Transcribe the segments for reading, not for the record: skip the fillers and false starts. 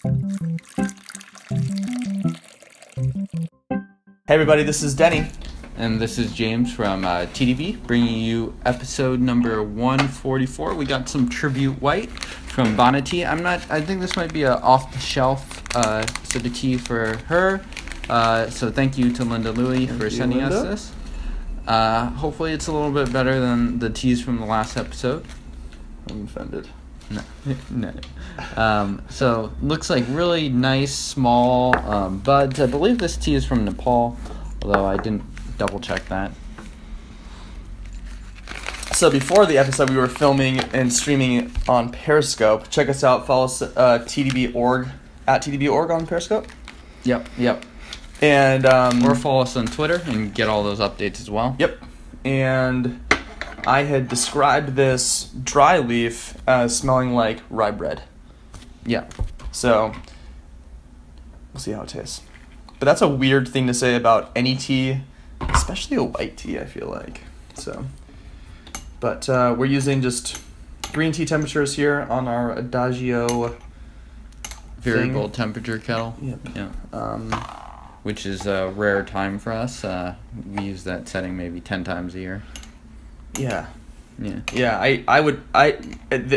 Hey everybody, this is Denny. And this is James from TDB, bringing you episode number 144. We got some tribute white from Bana Tea. I think this might be a off-the-shelf sort of tea for her. So thank you to Linda Louie for sending us this. Hopefully it's a little bit better than the teas from the last episode. I'm offended. No. So looks like really nice small buds. I believe this tea is from Nepal, although I didn't double check that. So before the episode, we were filming and streaming on Periscope. Check us out. Follow us TDB.org at TDB.org on Periscope. Yep. And or follow us on Twitter and get all those updates as well. Yep. And I had described this dry leaf as smelling like rye bread. Yeah. So we'll see how it tastes. But that's a weird thing to say about any tea, especially a white tea, I feel like. So, but we're using just green tea temperatures here on our Adagio variable temperature kettle. Yep. Yeah. Which is a rare time for us. We use that setting maybe 10 times a year. Yeah. Yeah.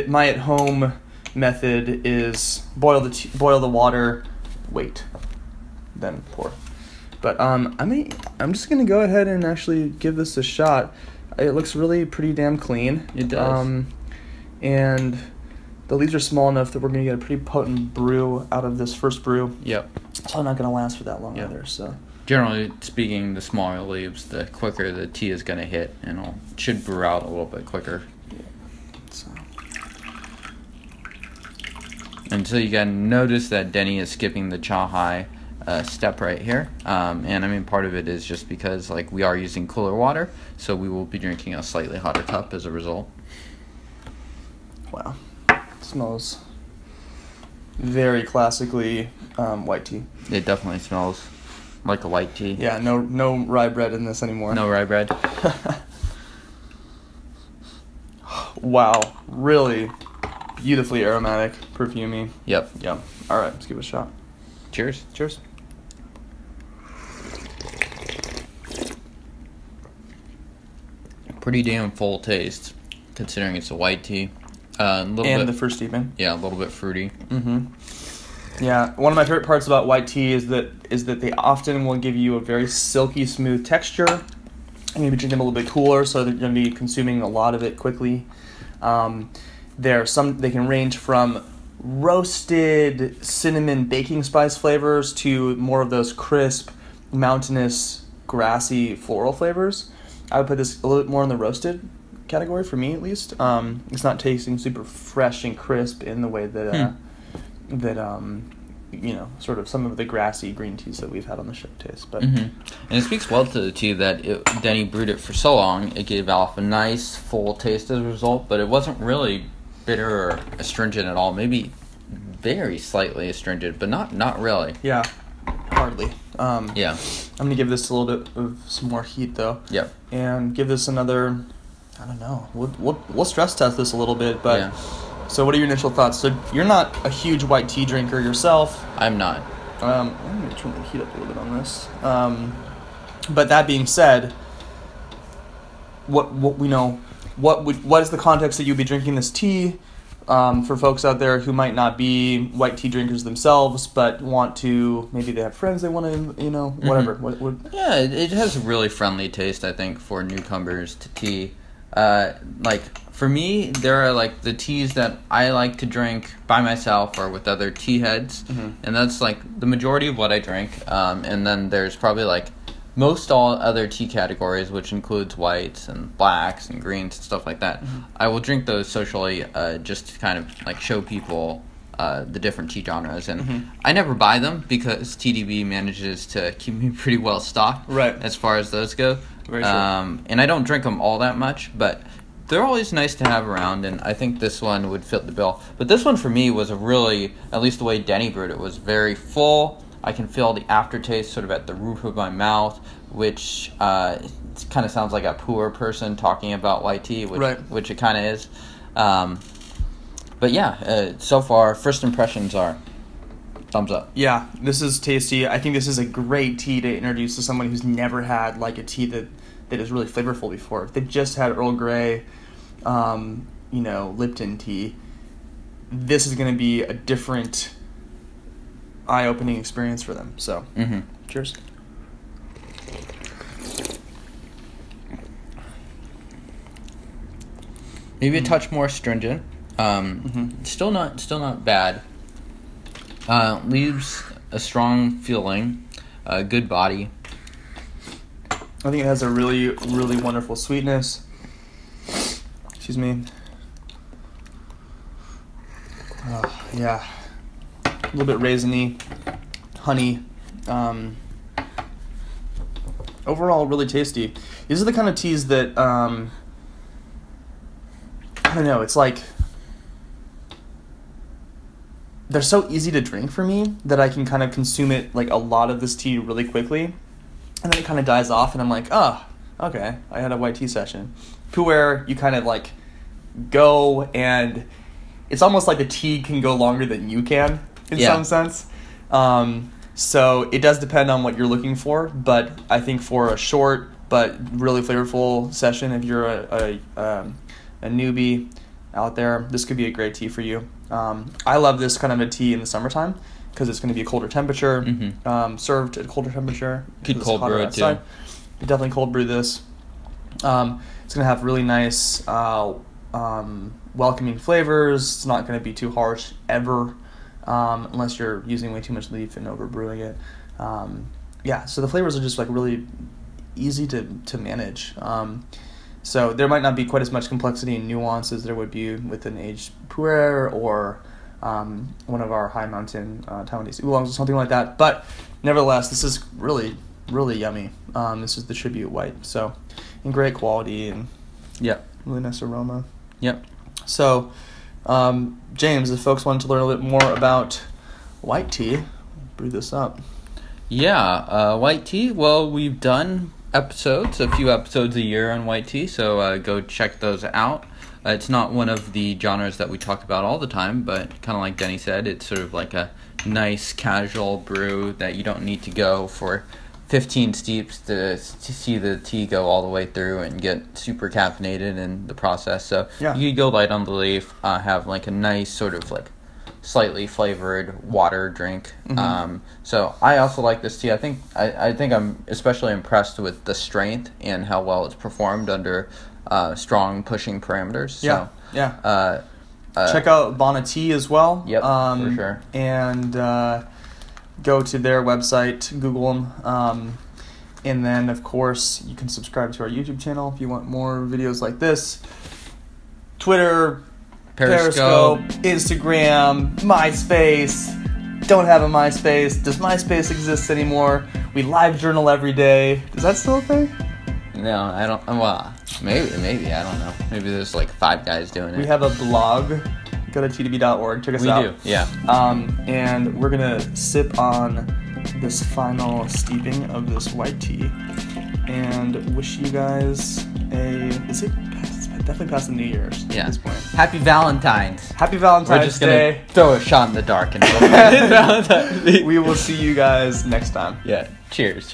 My at home method is boil the water, wait, then pour. But I'm just gonna go ahead and actually give this a shot. It looks really pretty damn clean. It does. And the leaves are small enough that we're gonna get a pretty potent brew out of this first brew. Yep. It's probably not gonna last for that long either. So generally speaking, the smaller leaves, the quicker the tea is gonna hit, and it should brew out a little bit quicker. Yeah. So. And so you can notice that Denny is skipping the cha hai step right here. And I mean, part of it is just because we are using cooler water, so we will be drinking a slightly hotter cup as a result. Wow. It smells very classically white tea. It definitely smells like a white tea. Yeah, no rye bread in this anymore. No rye bread. Wow, really beautifully aromatic, perfumey. Yep. All right, let's give it a shot. Cheers. Cheers. Pretty damn full taste, considering it's a white tea. The first steeping. Yeah, a little bit fruity. Mm-hmm. Yeah, one of my favorite parts about white tea is that they often will give you a very silky smooth texture. And maybe drink them a little bit cooler, so they're going to be consuming a lot of it quickly. They can range from roasted cinnamon baking spice flavors to more of those crisp, mountainous, grassy floral flavors. I would put this a little bit more in the roasted category for me, at least. It's not tasting super fresh and crisp in the way that sort of some of the grassy green teas that we've had on the show taste. But And it speaks well to the tea that Denny brewed it for so long. It gave off a nice full taste as a result, but it wasn't really bitter or astringent at all. Maybe very slightly astringent, but not really. Yeah, hardly. Yeah. I'm gonna give this a little bit of some more heat though. Yep. And give this another. I don't know. We'll stress test this a little bit, but. Yeah. So what are your initial thoughts? So you're not a huge white tea drinker yourself. I'm not. I'm going to turn the heat up a little bit on this. But that being said, what is the context that you'd be drinking this tea? For folks out there who might not be white tea drinkers themselves, but want to, maybe they have friends they want to, whatever. Mm-hmm. Yeah, it has a really friendly taste, I think, for newcomers to tea. For me, there are the teas that I like to drink by myself or with other tea heads, and that's the majority of what I drink. And then there's probably most all other tea categories, which includes whites and blacks and greens and stuff like that. I will drink those socially, just to kind of show people the different tea genres, and I never buy them because TDB manages to keep me pretty well stocked, right, as far as those go. Very true. And I don't drink them all that much, but they're always nice to have around, and I think this one would fit the bill. But this one for me was a really, at least the way Denny brewed it, was very full. I can feel the aftertaste sort of at the roof of my mouth, which kind of sounds like a poor person talking about white tea, which it kind of is. But yeah, so far, first impressions are Thumbs up. Yeah, this is tasty. I think this is a great tea to introduce to someone who's never had like a tea that is really flavorful before. If they've just had Earl Grey, Lipton tea, this is going to be a different eye-opening experience for them. So, cheers. Maybe a touch more stringent. Still not bad. Leaves a strong feeling, a good body. I think it has a really, really wonderful sweetness. Excuse me. Yeah. A little bit raisiny, honey. Overall, really tasty. These are the kind of teas that, I don't know, it's like, they're so easy to drink for me that I can kind of consume it, like a lot of this tea really quickly. And then it kind of dies off and I'm like, oh, okay, I had a white tea session. Pu'er, you kind of like go and it's almost like the tea can go longer than you can in some sense. So it does depend on what you're looking for, but I think for a short but really flavorful session, if you're a newbie out there, this could be a great tea for you. I love this kind of a tea in the summertime because it's going to be a colder temperature, served at a colder temperature. Could cold brew it too. You definitely cold brew this. It's going to have really nice, welcoming flavors. It's not going to be too harsh ever, unless you're using way too much leaf and overbrewing it. So the flavors are just like really easy to manage. So there might not be quite as much complexity and nuance as there would be with an aged pu'er or one of our high mountain Taiwanese oolongs or something like that. But nevertheless, this is really, really yummy. This is the Tribute White. So in great quality and really nice aroma. Yep. So, James, if folks wanted to learn a little bit more about white tea, brew this up. Yeah, white tea. Well, we've done a few episodes a year on white tea, so go check those out. It's not one of the genres that we talk about all the time, but kind of like Denny said, it's sort of like a nice casual brew that you don't need to go for 15 steeps to see the tea go all the way through and get super caffeinated in the process. So you could go light on the leaf, have like a nice sort of like slightly flavored water drink. So I also like this tea. I think I'm especially impressed with the strength and how well it's performed under strong pushing parameters. Check out Bana Tea as well. Yep, for sure. And go to their website, Google them, and then of course you can subscribe to our YouTube channel if you want more videos like this. Twitter, Periscope, Instagram, MySpace. Don't have a MySpace. Does MySpace exist anymore? We live journal every day. Is that still a thing? No, I don't. Well, maybe I don't know. Maybe there's like 5 guys doing it. We have a blog. Go to tdb.org. Check us out. We do, yeah. And we're gonna sip on this final steeping of this white tea, and wish you guys it's definitely past the New Year's at this point. Happy Valentine's. Happy Valentine's We're just Day. gonna throw a shot in the dark and Valentine's. We will see you guys next time. Yeah. Cheers.